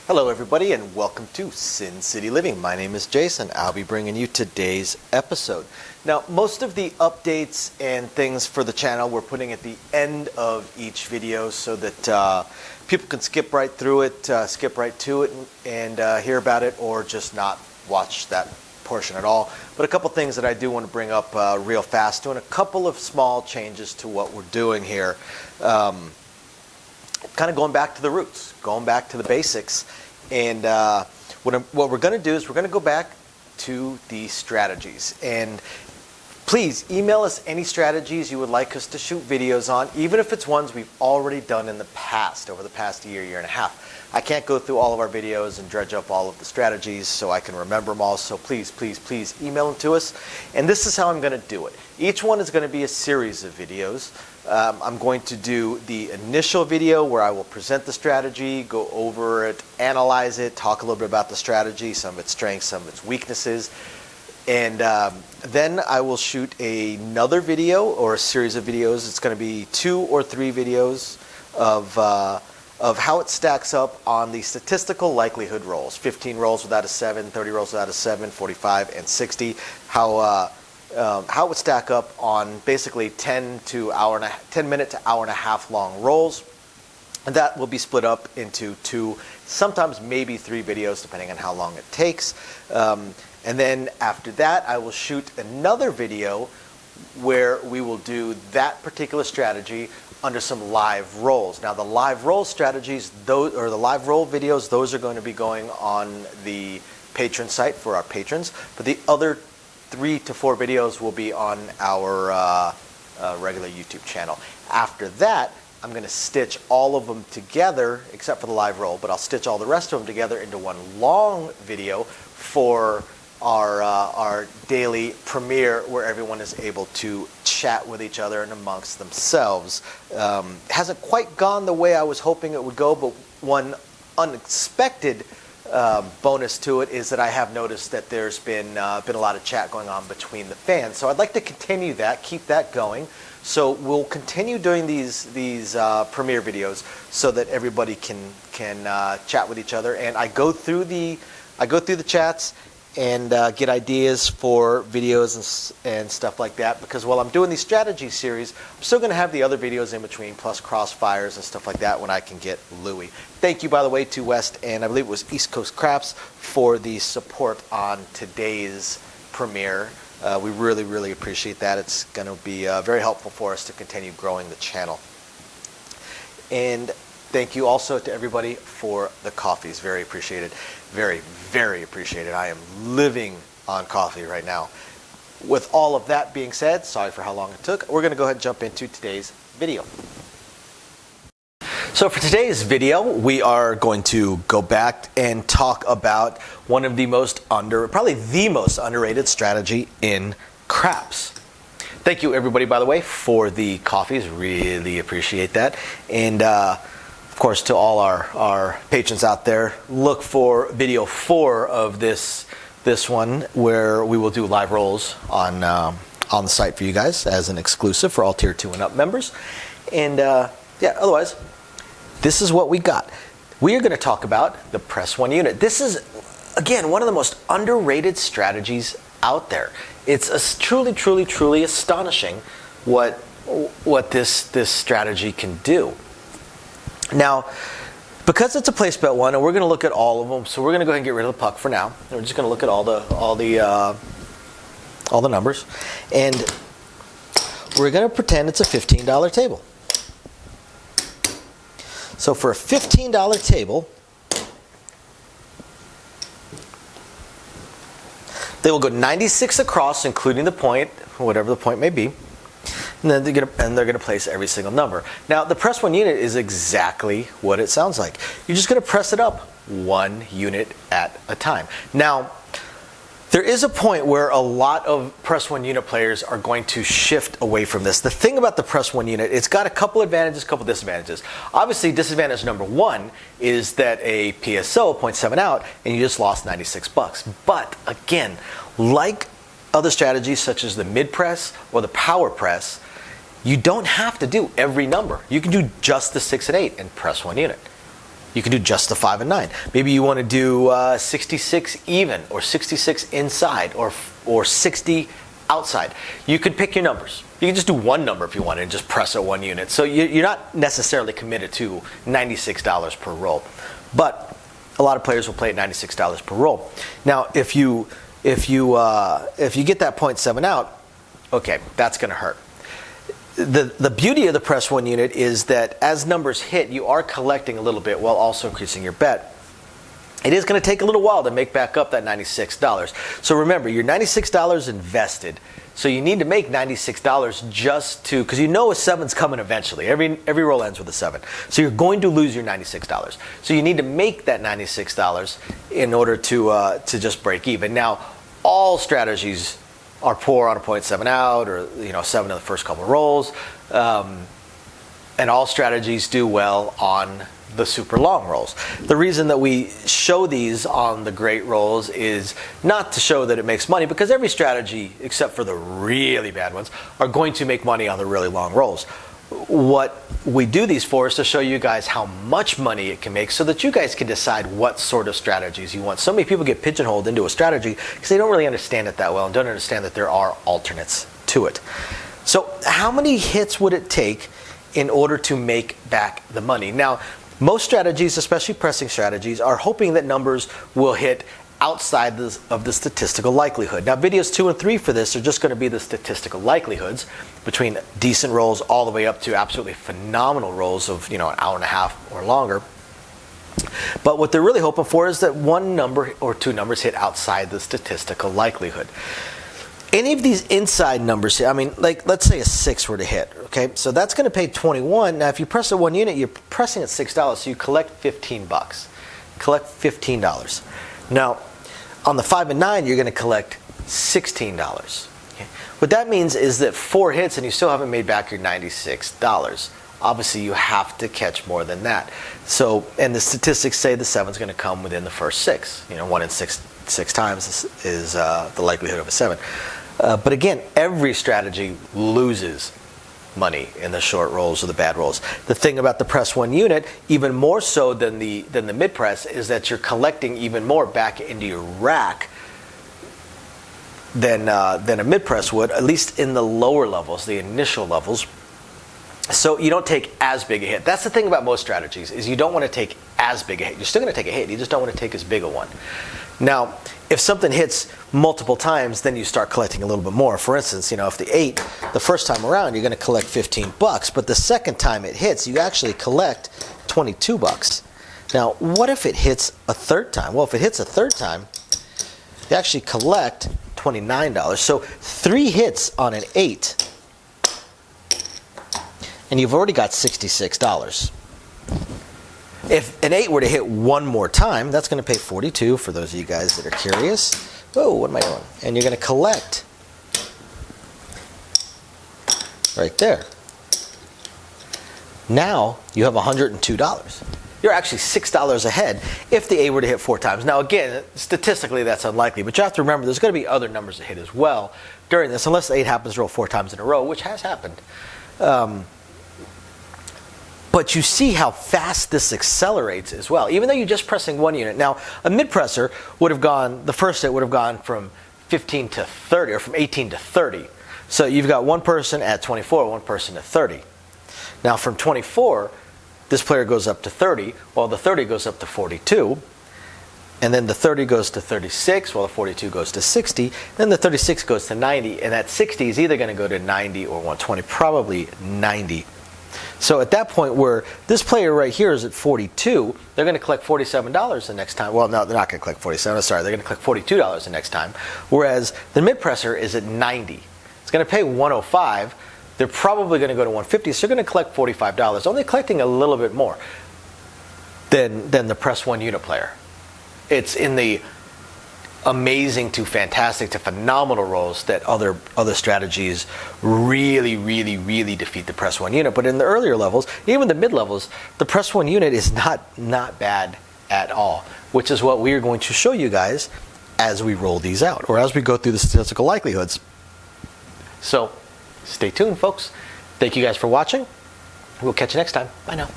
Hello everybody and welcome to Sin City Living. My name is Jason. I'll be bringing you today's episode. Now, most of the updates and things for the channel we're putting at the end of each video so that people can skip right through it, skip right to it and hear about it, or just not watch that portion at all. But a couple things that I do want to bring up real fast, doing a couple of small changes to what we're doing here. Kind of going back to the roots, going back to the basics. And what we're going to do is we're going to go back to the strategies. And please email us any strategies you would like us to shoot videos on, even if it's ones we've already done in the past, over the past year and a half. I can't go through all of our videos and dredge up all of the strategies so I can remember them all. So please, please, please email them to us. And this is how I'm going to do it. Each one is going to be a series of videos. I'm going to do the initial video where I will present the strategy, go over it, analyze it, talk a little bit about the strategy, some of its strengths, some of its weaknesses. And then I will shoot another video or a series of videos. It's going to be 2 or 3 videos of how it stacks up on the statistical likelihood rolls. 15 rolls without a 7, 30 rolls without a 7, 45, and 60. How it would stack up on basically 10 minute to hour and a half long rolls. And that will be split up into 2, sometimes maybe 3 videos, depending on how long it takes. And then after that, I will shoot another video where we will do that particular strategy under some live rolls. Now, the live roll strategies, the live roll videos, those are going to be going on the patron site for our patrons. But the other 3 to 4 videos will be on our regular YouTube channel. After that, I'm going to stitch all of them together, except for the live roll, but I'll stitch all the rest of them together into one long video for our daily premiere, where everyone is able to chat with each other and amongst themselves. Hasn't quite gone the way I was hoping it would go, but one unexpected bonus to it is that I have noticed that there's been a lot of chat going on between the fans. So I'd like to continue that, keep that going. So we'll continue doing these premiere videos so that everybody can chat with each other. And I go through the chats and get ideas for videos and stuff like that, because while I'm doing these strategy series, I'm still going to have the other videos in between, plus crossfires and stuff like that when I can get Louie. Thank you, by the way, to West and I believe it was East Coast Craps for the support on today's premiere. We really, really appreciate that. It's going to be very helpful for us to continue growing the channel. And thank you also to everybody for the coffees. Very appreciated. Very, very appreciated. I am living on coffee right now. With all of that being said, sorry for how long it took, we're going to go ahead and jump into today's video. So for today's video, we are going to go back and talk about one of the probably the most underrated strategy in craps. Thank you everybody, by the way, for the coffees. Really appreciate that. And of course, to all our patrons out there, look for video 4 of this one, where we will do live rolls on the site for you guys as an exclusive for all tier 2 and up members. And yeah, otherwise, this is what we got. We are going to talk about the press 1 unit. This is, again, one of the most underrated strategies out there. It's truly, truly, truly astonishing what this strategy can do. Now, because it's a place bet one, and we're going to look at all of them, so we're going to go ahead and get rid of the puck for now. We're just going to look at all the numbers, and we're going to pretend it's a $15 table. So for a $15 table, they will go 96 across, including the point, whatever the point may be. And then they're going to place every single number. Now, the press 1 unit is exactly what it sounds like. You're just going to press it up 1 unit at a time. Now, there is a point where a lot of press 1 unit players are going to shift away from this. The thing about the press 1 unit, it's got a couple advantages, a couple disadvantages. Obviously, disadvantage number 1 is that a PSO, 0.7 out, and you just lost 96 bucks. But again, like other strategies such as the mid press or the power press, you don't have to do every number. You can do just the 6 and 8 and press 1 unit. You can do just the 5 and 9. Maybe you want to do 66 even, or 66 inside, or 60 outside. You could pick your numbers. You can just do one number if you want and just press at one unit. So you're not necessarily committed to $96 per roll. But a lot of players will play at $96 per roll. Now, if you get that 0.7 out, okay, that's going to hurt. The beauty of the press one unit is that as numbers hit, you are collecting a little bit while also increasing your bet. It is going to take a little while to make back up that $96. So remember, you're $96 invested. So you need to make $96 just to, because you know a 7's coming eventually. Every roll ends with a 7. So you're going to lose your $96. So you need to make that $96 in order to just break even. Now, all strategies are poor on a 0.7 out, or 7 in the first couple of rolls, and all strategies do well on the super long rolls. The reason that we show these on the great rolls is not to show that it makes money, because every strategy, except for the really bad ones, are going to make money on the really long rolls. What we do these for is to show you guys how much money it can make, so that you guys can decide what sort of strategies you want. So many people get pigeonholed into a strategy because they don't really understand it that well and don't understand that there are alternates to it. So how many hits would it take in order to make back the money? Now, most strategies, especially pressing strategies, are hoping that numbers will hit outside of the statistical likelihood. Now, videos 2 and 3 for this are just going to be the statistical likelihoods between decent rolls all the way up to absolutely phenomenal rolls of an hour and a half or longer. But what they're really hoping for is that one number or two numbers hit outside the statistical likelihood. Any of these inside numbers, like let's say a 6 were to hit, okay? So that's going to pay 21. Now, if you press at one unit, you're pressing at $6, so you collect $15. Collect $15. Now, on the 5 and 9, you're going to collect $16. Okay? What that means is that 4 hits and you still haven't made back your $96. Obviously, you have to catch more than that. So, and the statistics say the 7's going to come within the first 6. 1 in 6 times is the likelihood of a 7. But again, every strategy loses money in the short rolls or the bad rolls. The thing about the press one unit, even more so than the mid press, is that you're collecting even more back into your rack than a mid press would, at least in the lower levels, the initial levels. So you don't take as big a hit. That's the thing about most strategies, is you don't want to take as big a hit. You're still going to take a hit, you just don't want to take as big a one. Now, if something hits multiple times, then you start collecting a little bit more. For instance, if the 8, the first time around, you're going to collect $15, but the second time it hits, you actually collect $22. Now, what if it hits a third time? Well, if it hits a third time, you actually collect $29. So 3 hits on an 8, and you've already got $66. If an 8 were to hit one more time, that's going to pay $42 for those of you guys that are curious. Whoa, what am I doing? And you're going to collect right there. Now you have $102. You're actually $6 ahead if the 8 were to hit 4 times. Now again, statistically that's unlikely, but you have to remember there's going to be other numbers to hit as well during this, unless the 8 happens to roll 4 times in a row, which has happened. But you see how fast this accelerates as well, even though you're just pressing one unit. Now, a mid-presser would have gone, the first hit would have gone from 15 to 30, or from 18 to 30. So you've got one person at 24, one person at 30. Now, from 24, this player goes up to 30, while the 30 goes up to 42. And then the 30 goes to 36, while the 42 goes to 60. Then the 36 goes to 90, and that 60 is either going to go to 90 or 120, probably 90. So at that point where this player right here is at 42, they're going to collect $47 the next time. Well, no, they're not going to collect $47. Sorry, they're going to collect $42 the next time. Whereas the mid-presser is at 90. It's going to pay $105. They're probably going to go to $150, so they're going to collect $45. Only collecting a little bit more than the press one unit player. It's in the amazing to fantastic to phenomenal rolls that other strategies really defeat the press one unit. But in the earlier levels, even the mid levels, the press one unit is not bad at all, which is what we are going to show you guys as we roll these out, or as we go through the statistical likelihoods. So stay tuned, folks. Thank you guys for watching. We'll catch you next time. Bye now.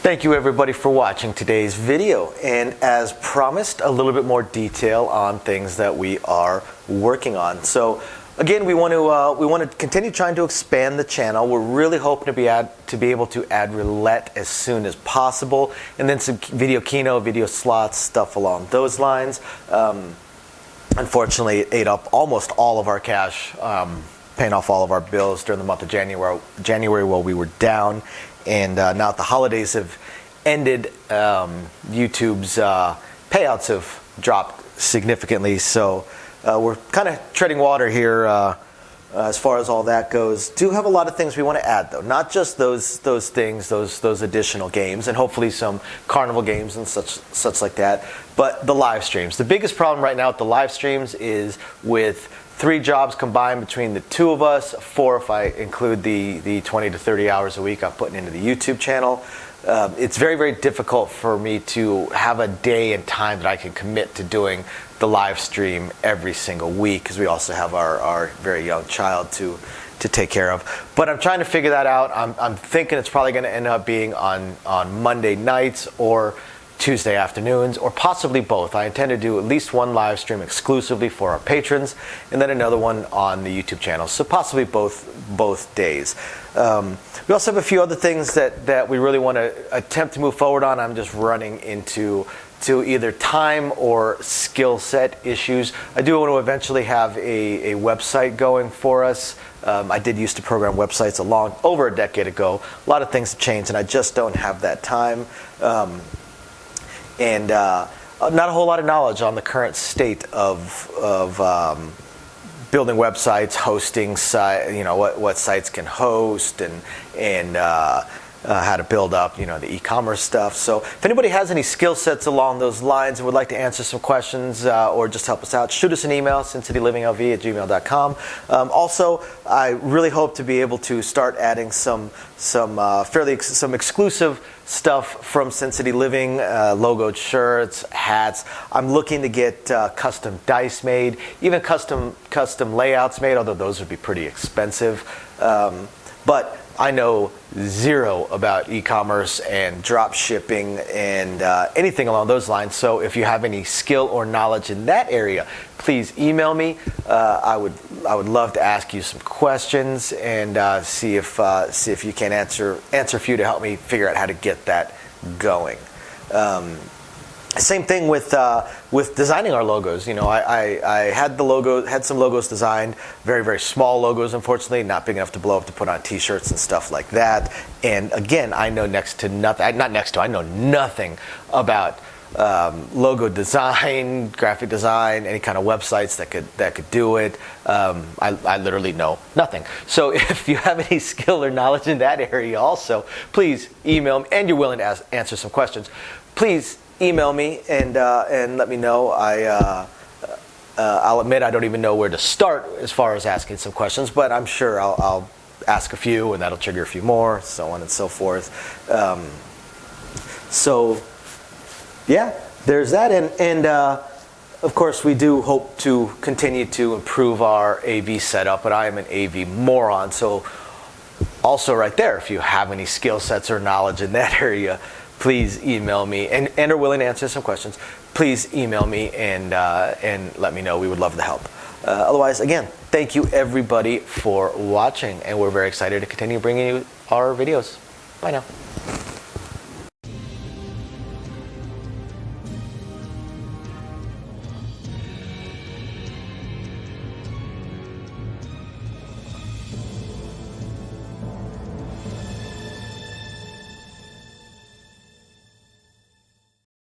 Thank Thank you everybody for watching today's video, and as promised, a little bit more detail on things that we are working on. So again, we want to continue trying to expand the channel. We're really hoping to be able to add roulette as soon as possible, and then some video keno, video slots, stuff along those lines. Unfortunately, it ate up almost all of our cash, paying off all of our bills during the month of January while we were down. And now that the holidays have ended, YouTube's payouts have dropped significantly. So we're kind of treading water here as far as all that goes. Do have a lot of things we want to add, though. Not just those things, those additional games, and hopefully some carnival games and such like that. But the live streams. The biggest problem right now with the live streams is with 3 jobs combined between the 2 of us, 4 if I include the 20 to 30 hours a week I'm putting into the YouTube channel. It's very, very difficult for me to have a day and time that I can commit to doing the live stream every single week, because we also have our very young child to take care of. But I'm trying to figure that out. I'm thinking it's probably going to end up being on Monday nights or Tuesday afternoons, or possibly both. I intend to do at least one live stream exclusively for our patrons, and then another one on the YouTube channel. So possibly both days. We also have a few other things that we really want to attempt to move forward on. I'm just running into either time or skill set issues. I do want to eventually have a website going for us. I did used to program websites over a decade ago. A lot of things have changed, and I just don't have that time. And not a whole lot of knowledge on the current state of building websites, hosting what sites can host, and how to build up the e-commerce stuff. So if anybody has any skill sets along those lines and would like to answer some questions or just help us out, shoot us an email, sincitylivingLV@gmail.com. Also, I really hope to be able to start adding some exclusive stuff from Sin City Living, logoed shirts, hats. I'm looking to get custom dice made, even custom layouts made, although those would be pretty expensive. But I know zero about e-commerce and drop shipping and anything along those lines. So if you have any skill or knowledge in that area, please email me. I would love to ask you some questions and see if you can answer a few to help me figure out how to get that going. Same thing with designing our logos. I had some logos designed, very, very small logos, unfortunately, not big enough to blow up to put on t-shirts and stuff like that. And again, I know I know nothing about logo design, graphic design, any kind of websites that could do it. I literally know nothing. So if you have any skill or knowledge in that area also, please email me, and you're willing to answer some questions, please email me and let me know. I'll admit I don't even know where to start as far as asking some questions, but I'm sure I'll ask a few, and that'll trigger a few more, so on and so forth. So yeah, there's that, and of course we do hope to continue to improve our AV setup, but I am an AV moron, so also right there, if you have any skill sets or knowledge in that area, please email me, and are willing to answer some questions. Please email me and let me know. We would love to help. Otherwise, again, thank you everybody for watching, and we're very excited to continue bringing you our videos. Bye now.